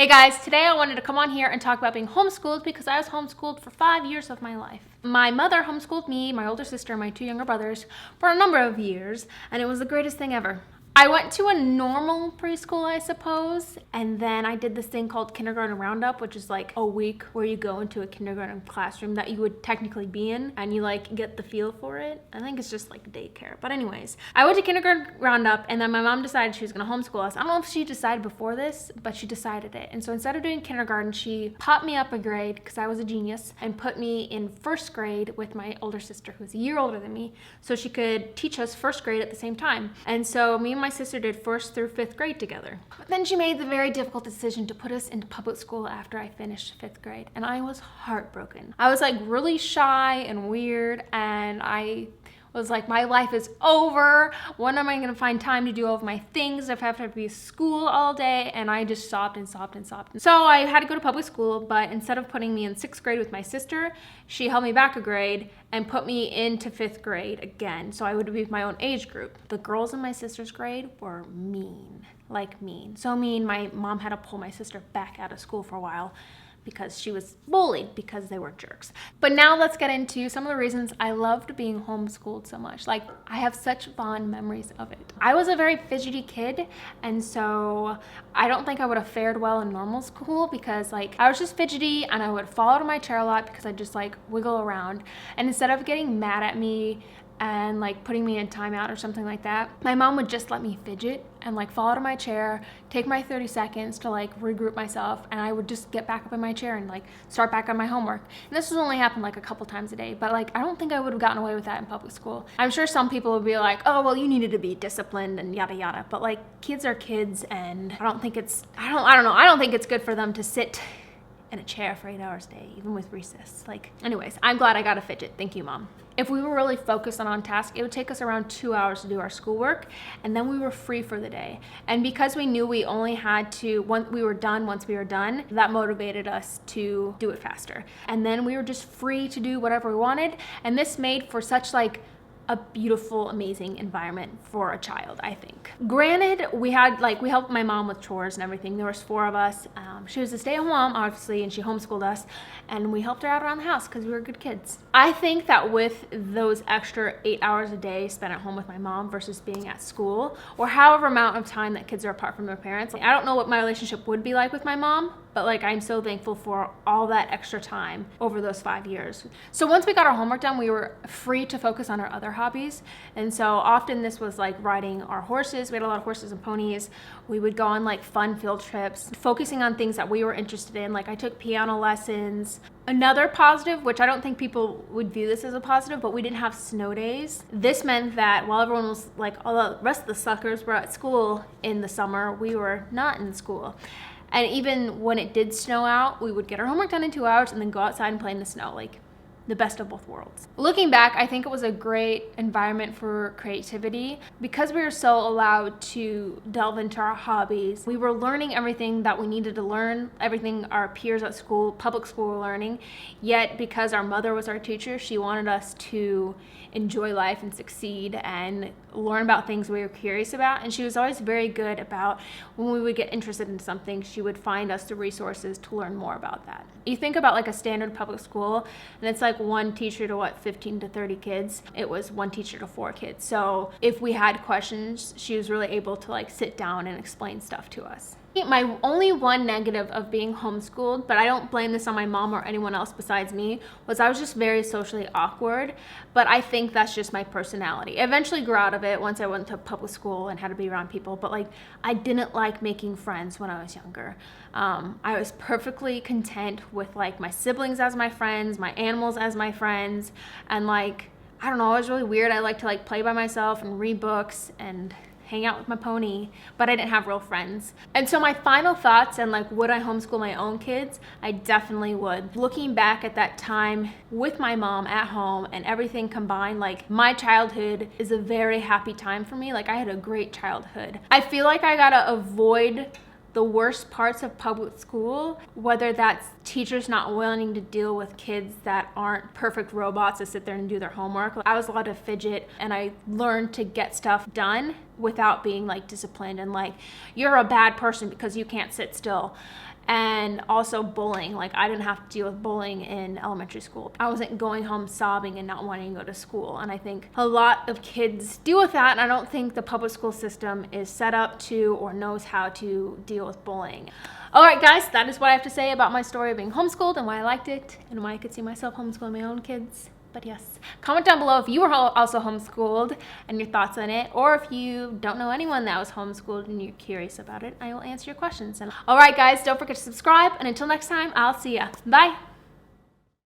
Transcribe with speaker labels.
Speaker 1: Hey guys, today I wanted to come on here and talk about being homeschooled because I was homeschooled for 5 years of my life. My mother homeschooled me, my older sister, and my 2 younger brothers for a number of years, and it was the greatest thing ever. I went to a normal preschool, I suppose, and then I did this thing called Kindergarten Roundup, which is like a week where you go into a kindergarten classroom that you would technically be in, and you like get the feel for it. I think it's just like daycare. But anyways, I went to Kindergarten Roundup, and then my mom decided she was gonna homeschool us. I don't know if she decided before this, but she decided it. And so instead of doing kindergarten, she popped me up a grade, because I was a genius, and put me in first grade with my older sister, who's a year older than me, so she could teach us first grade at the same time. And so me and my sister did 1st through 5th grade together. But then she made the very difficult decision to put us into public school after I finished 5th grade, and I was heartbroken. I was like really shy and weird, and I was like, my life is over. When am I gonna find time to do all of my things if I have to be at school all day? And I just sobbed and sobbed and sobbed. So I had to go to public school, but instead of putting me in 6th grade with my sister, she held me back a grade and put me into 5th grade again. So I would be with my own age group. The girls in my sister's grade were mean, like mean. So mean, my mom had to pull my sister back out of school for a while because she was bullied because they were jerks. But now let's get into some of the reasons I loved being homeschooled so much. Like, I have such fond memories of it. I was a very fidgety kid, and so I don't think I would have fared well in normal school because like I was just fidgety and I would fall out of my chair a lot because I just like wiggle around. And instead of getting mad at me and like putting me in timeout or something like that, my mom would just let me fidget and like fall out of my chair, take my 30 seconds to like regroup myself, and I would just get back up in my chair and like start back on my homework. And this was only happened like a couple times a day, but like I don't think I would have gotten away with that in public school. I'm sure some people would be like, oh well, you needed to be disciplined and yada yada, but like kids are kids, and I don't think it's good for them to sit in a chair for 8 hours a day, even with recess. Like, anyways, I'm glad I got a fidget. Thank you, Mom. If we were really focused on task, it would take us around 2 hours to do our schoolwork, and then we were free for the day. And because we knew we only had to, once we were done, that motivated us to do it faster. And then we were just free to do whatever we wanted, and this made for such like a beautiful, amazing environment for a child, I think. Granted, we helped my mom with chores and everything. There was 4 of us. She was a stay-at-home mom, obviously, and she homeschooled us, and we helped her out around the house because we were good kids. I think that with those extra 8 hours a day spent at home with my mom versus being at school, or however amount of time that kids are apart from their parents, like, I don't know what my relationship would be like with my mom, but like I'm so thankful for all that extra time over those 5 years. So once we got our homework done, we were free to focus on our other hobbies. And so often this was like riding our horses. We had a lot of horses and ponies. We would go on like fun field trips, focusing on things that we were interested in. Like I took piano lessons. Another positive, which I don't think people would view this as a positive, but we didn't have snow days. This meant that while everyone was like, all the rest of the suckers were at school in the summer, we were not in school. And even when it did snow out, we would get our homework done in 2 hours and then go outside and play in the snow, like the best of both worlds. Looking back, I think it was a great environment for creativity because we were so allowed to delve into our hobbies. We were learning everything that we needed to learn, everything our peers at school, public school, were learning. Yet because our mother was our teacher, she wanted us to enjoy life and succeed and learn about things we were curious about. And she was always very good about when we would get interested in something, she would find us the resources to learn more about that. You think about like a standard public school, and it's like one teacher to 15 to 30 kids. It was one teacher to 4 kids. So if we had questions, she was really able to like sit down and explain stuff to us. My only one negative of being homeschooled, but I don't blame this on my mom or anyone else besides me, was I was just very socially awkward, but I think that's just my personality. I eventually grew out of it once I went to public school and had to be around people, but like I didn't like making friends when I was younger. I was perfectly content with like my siblings as my friends, my animals as my friends, and like, I don't know, it was really weird. I like to like play by myself and read books and hang out with my pony, but I didn't have real friends. And so my final thoughts and like, would I homeschool my own kids? I definitely would. Looking back at that time with my mom at home and everything combined, like my childhood is a very happy time for me. Like I had a great childhood. I feel like I gotta avoid the worst parts of public school, whether that's teachers not willing to deal with kids that aren't perfect robots to sit there and do their homework. I was allowed to fidget, and I learned to get stuff done without being like disciplined and like, you're a bad person because you can't sit still. And also bullying. Like, I didn't have to deal with bullying in elementary school. I wasn't going home sobbing and not wanting to go to school. And I think a lot of kids deal with that, and I don't think the public school system is set up to or knows how to deal with bullying. All right, guys, that is what I have to say about my story of being homeschooled and why I liked it and why I could see myself homeschooling my own kids. But yes, comment down below if you were also homeschooled and your thoughts on it, or if you don't know anyone that was homeschooled and you're curious about it. I will answer your questions. And all right, guys, don't forget to subscribe. And until next time, I'll see ya. Bye.